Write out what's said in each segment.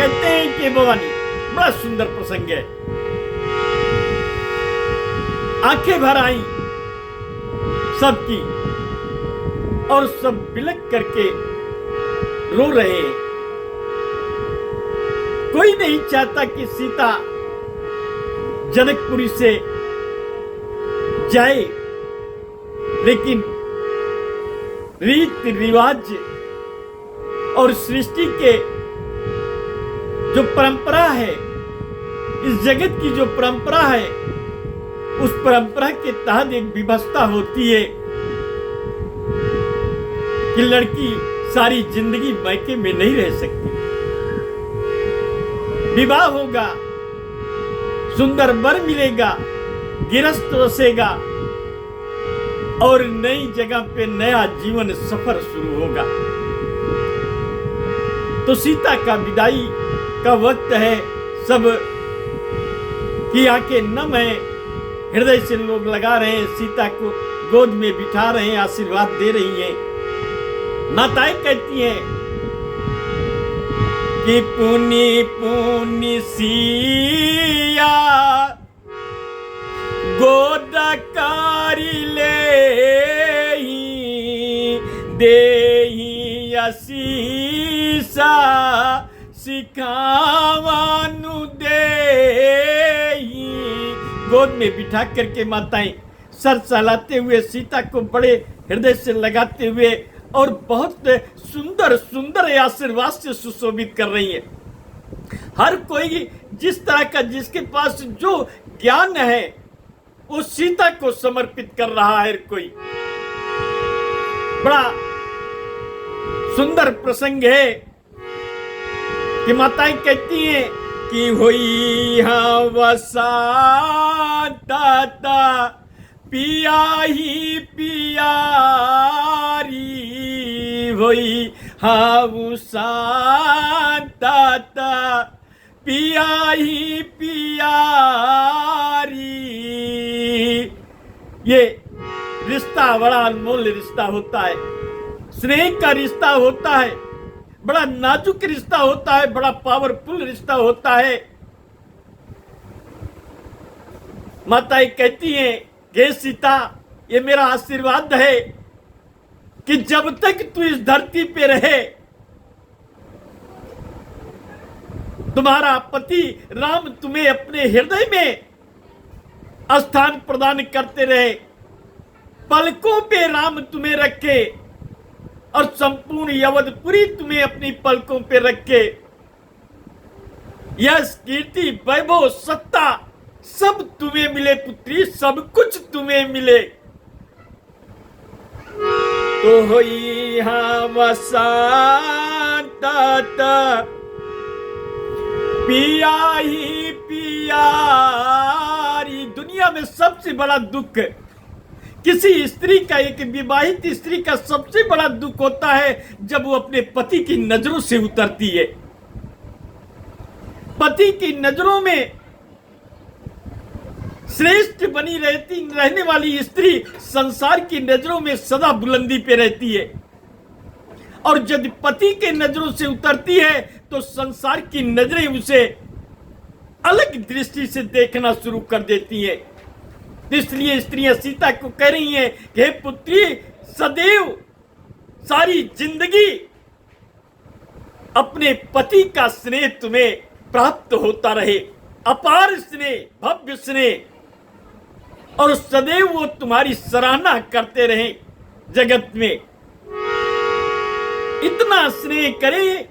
कहते हैं कि भवानी बड़ा सुंदर प्रसंग है। आंखें भर आई सबकी और सब बिलक करके रो रहे हैं। कोई नहीं चाहता कि सीता जनकपुरी से जाए, लेकिन रीति रिवाज और सृष्टि के जो परंपरा है, इस जगत की जो परंपरा है, उस परंपरा के तहत एक व्यवस्था होती है कि लड़की सारी जिंदगी मायके में नहीं रह सकती। विवाह होगा, सुंदर वर मिलेगा, गिरस्त बसेगा और नई जगह पे नया जीवन सफर शुरू होगा। तो सीता का विदाई का वक्त है, सब की आंखें नम है, हृदय से लोग लगा रहे हैं, सीता को गोद में बिठा रहे हैं, आशीर्वाद दे रही हैं। माताएं कहती हैं कि पुनी पुनी सिया गोदकारी ले देही असीसा सिखावानु देही। गोद में बिठा करके माताएं सर सहलाते हुए सीता को बड़े हृदय से लगाते हुए और बहुत सुंदर सुंदर आशीर्वाद से सुशोभित कर रही है। हर कोई जिस तरह का जिसके पास जो ज्ञान है उस सीता को समर्पित कर रहा है। कोई बड़ा सुंदर प्रसंग है कि माताएं कहती हैं कि होई हाँ वसाता पिया ही पियारी, होई हाँ वसाता पिया ही पियारी। ये रिश्ता बड़ा अनमोल रिश्ता होता है, स्नेह का रिश्ता होता है, बड़ा नाजुक रिश्ता होता है, बड़ा पावरफुल रिश्ता होता है। माताएं कहती हैं कि सीता, ये मेरा आशीर्वाद है कि जब तक तू इस धरती पे रहे, तुम्हारा पति राम तुम्हें अपने हृदय में स्थान प्रदान करते रहे, पलकों पे राम तुम्हें रखे और संपूर्ण यवदपुरी तुम्हें अपनी पलकों पे रखे। यश कीर्ति वैभव सत्ता सब तुम्हें मिले पुत्री, सब कुछ तुम्हें मिले। तो होई हाँ वसाता पिया ही पियारी। दुनिया में सबसे बड़ा दुख किसी स्त्री का, एक विवाहित स्त्री का सबसे बड़ा दुख होता है जब वो अपने पति की नजरों से उतरती है। पति की नजरों में श्रेष्ठ बनी रहने वाली स्त्री संसार की नजरों में सदा बुलंदी पे रहती है, और जब पति के नजरों से उतरती है तो संसार की नजरें उसे अलग दृष्टि से देखना शुरू कर देती हैं। इसलिए स्त्रियां सीता को कह रही हैं कि हे पुत्री, सदैव सारी जिंदगी अपने पति का स्नेह तुम्हें प्राप्त होता रहे, अपार स्नेह, भव्य स्नेह, और सदैव वो तुम्हारी सराहना करते रहे जगत में। इतना स्नेह करे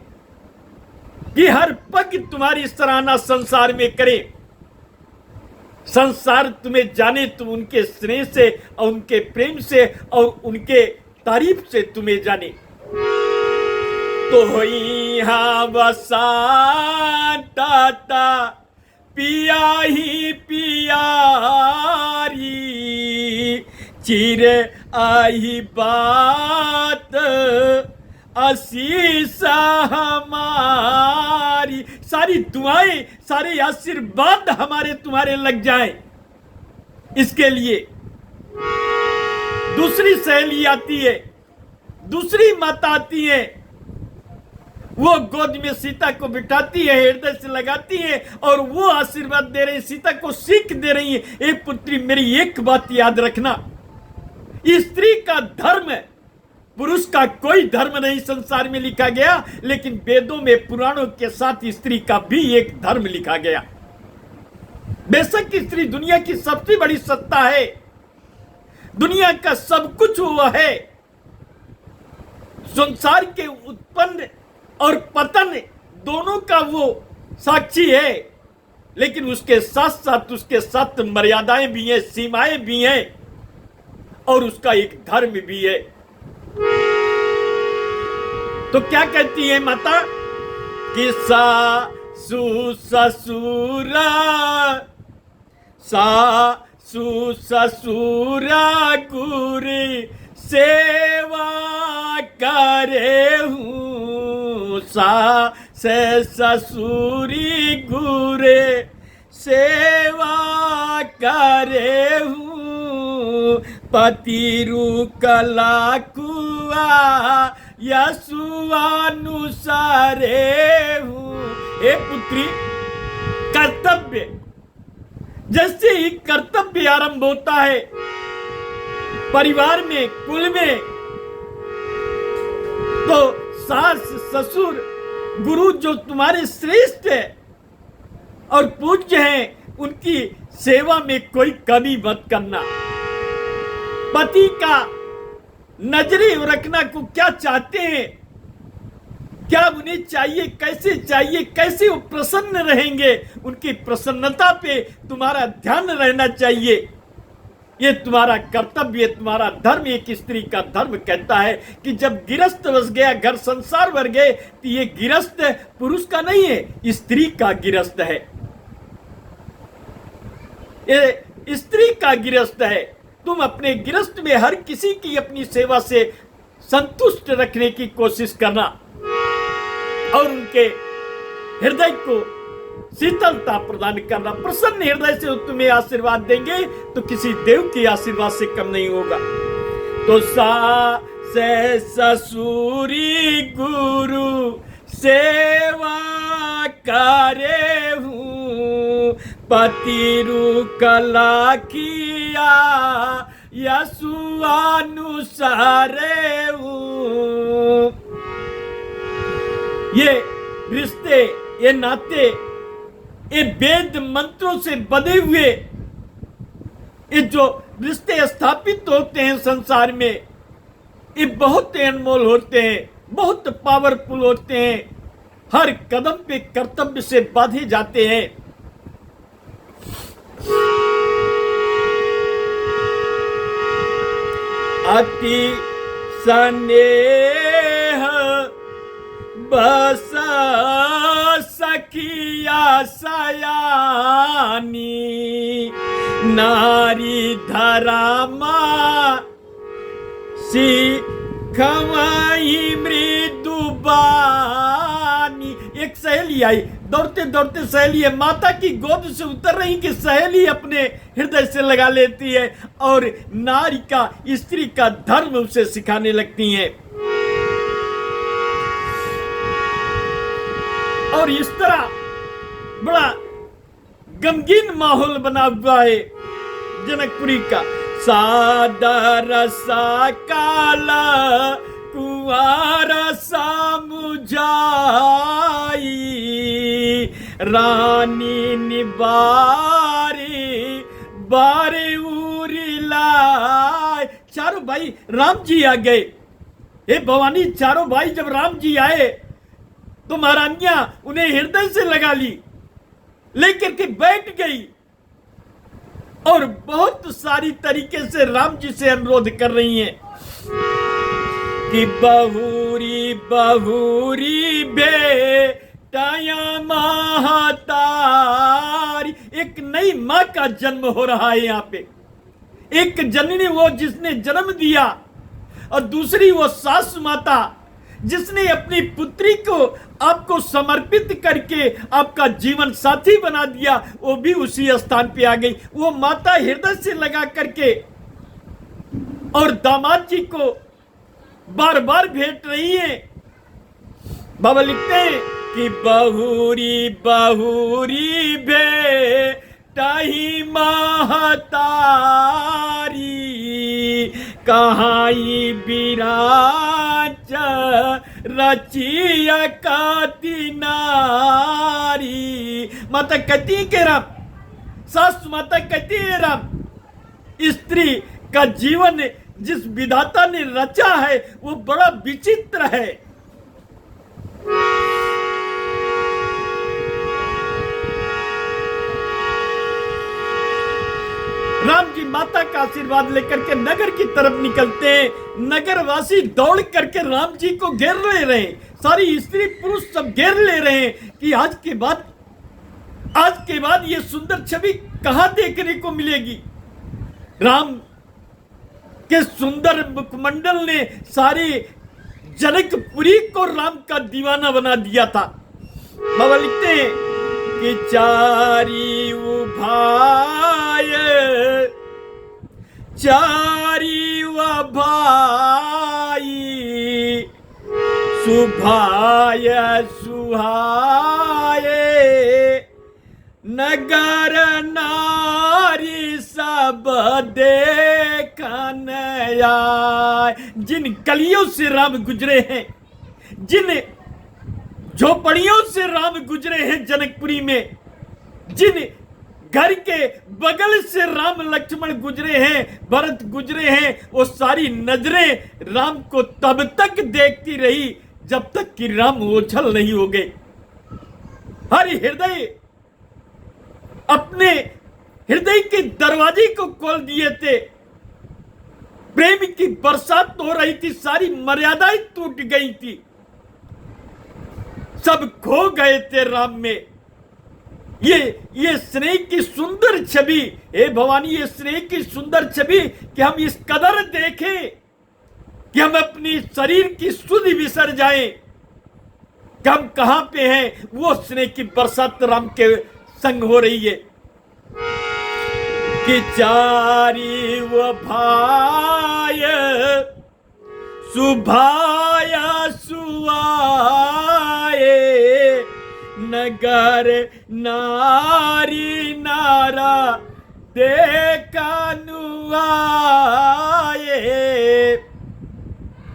कि हर पग तुम्हारी सराहना संसार में करे, संसार तुम्हें जाने, तुम उनके स्नेह से और उनके प्रेम से और उनके तारीफ से तुम्हें जाने। तो होई हाँ वसाता पिया ही पियारी, चिर आई बात आशीषा हमारी। सारी दुआएं, सारे आशीर्वाद हमारे तुम्हारे लग जाएं, इसके लिए दूसरी सहेली आती है, दूसरी माता आती है वो गोद में सीता को बिठाती है, हृदय से लगाती है और वो आशीर्वाद दे रही है, सीता को सीख दे रही है, ए पुत्री मेरी एक बात याद रखना, स्त्री का धर्म है, पुरुष का कोई धर्म नहीं संसार में लिखा गया, लेकिन वेदों में पुराणों के साथ स्त्री का भी एक धर्म लिखा गया। बेशक स्त्री दुनिया की सबसे बड़ी सत्ता है, दुनिया का सब कुछ वो है, संसार के उत्पन्न और पतन दोनों का वो साक्षी है, लेकिन उसके साथ मर्यादाएं भी हैं, सीमाएं भी हैं और उसका एक धर्म भी है। तो क्या कहती है माता कि सासु ससुरा गुरी सेवा करे हूँ, सास ससुरी गुरे सेवा करे हूँ, पतिरु कला कुआ यशुआनुसारे हूँ। हे पुत्री, कर्तव्य, जैसे ही कर्तव्य आरंभ होता है परिवार में, कुल में, तो सास ससुर गुरु जो तुम्हारे श्रेष्ठ है और पूज्य हैं, उनकी सेवा में कोई कमी मत करना। पति का नजरे रखना को क्या चाहते हैं, क्या उन्हें चाहिए, कैसे वो प्रसन्न रहेंगे, उनकी प्रसन्नता पे तुम्हारा ध्यान रहना चाहिए। ये तुम्हारा कर्तव्य, तुम्हारा धर्म। एक स्त्री का धर्म कहता है कि जब गिरस्त बस गया, घर संसार भर गए, तो ये गिरस्त पुरुष का नहीं है, स्त्री का गिरस्त है, ये स्त्री का गिरस्त है। तुम अपने गिरस्त में हर किसी की अपनी सेवा से संतुष्ट रखने की कोशिश करना और उनके हृदय को शीतलता प्रदान करना। प्रसन्न हृदय से तुम्हें आशीर्वाद देंगे तो किसी देव के आशीर्वाद से कम नहीं होगा। तो सास ससुरी गुरु सेवा करे हूँ, पतिरु कला किया यशुआनुसारे हूँ। ये रिश्ते, ये नाते, ये वेद मंत्रों से बंधे हुए ये जो रिश्ते स्थापित होते हैं संसार में, ये बहुत अनमोल होते हैं, बहुत पावरफुल होते हैं, हर कदम पे कर्तव्य से बांधे जाते हैं। अति स्नेह बस सखिया सयानी, नारी धरामा सिखवाई मृदुबानी। एक सहेली आई, दौड़ते दौड़ते सहेली है, माता की गोद से उतर रही कि सहेली अपने हृदय से लगा लेती है और नारी का, स्त्री का धर्म उसे सिखाने लगती है। और इस तरह बड़ा गमगीन माहौल बना हुआ है जनकपुरी का। सादर सा काला कुआरा सा मुझाई, रानी निबारी बारे उरी लाई। चारों भाई राम जी आ गए। हे भवानी, चारों भाई जब राम जी आए तो महारानियां उन्हें हृदय से लगा ली, लेकर के बैठ गई और बहुत सारी तरीके से राम जी से अनुरोध कर रही हैं कि बहुरी बहुरी बेटाया महतारी। एक नई माँ का जन्म हो रहा है यहाँ पे। एक जननी वो जिसने जन्म दिया और दूसरी वो सासु माता जिसने अपनी पुत्री को आपको समर्पित करके आपका जीवन साथी बना दिया, वो भी उसी स्थान पे आ गई। वो माता हृदय से लगा करके और दामाद जी को बार बार भेंट रही है बाबा लिखते हैं कि बहुरी बहुरी बेटाही महतारी कहाई बिराज रचिया काती नारी। माता कहती है कि राम, सासु माता कहती है राम, स्त्री का जीवन जिस विधाता ने रचा है वो बड़ा विचित्र है। राम जी माता का आशीर्वाद लेकर के नगर की तरफ निकलते हैं। नगरवासी दौड़ करके राम जी को घेर ले रहे हैं, सारी स्त्री पुरुष सब घेर ले रहे हैं कि आज के बाद ये सुंदर छवि कहां देखने को मिलेगी। राम के सुंदर मुखमंडल ने सारी जनकपुरी को राम का दीवाना बना दिया था। बाबा लिखते हैं कि चारी उभाय चारी भाई सुभाय सुहाये नगर नारी सब देखन आए। जिन गलियों से राम गुजरे हैं, जिन झोपड़ियों से राम गुजरे हैं जनकपुरी में, जिन घर के बगल से राम लक्ष्मण गुजरे हैं, भरत गुजरे हैं, वो सारी नजरें राम को तब तक देखती रही जब तक कि राम ओझल नहीं हो गए। हर हृदय अपने हृदय के दरवाजे को खोल दिए थे। प्रेम की बरसात हो रही थी, सारी मर्यादाएं टूट गई थी, सब खो गए थे राम में। ये स्नेह की सुंदर छवि, हे भवानी, ये स्नेह की सुंदर छवि कि हम इस कदर देखें कि हम अपनी शरीर की सुध बिसर जाएं कि हम कहां पे हैं। वो स्नेह की बरसात राम के संग हो रही है कि चारी वो भाय सुभाया सुआए नगर नारी नारा देखनु आए।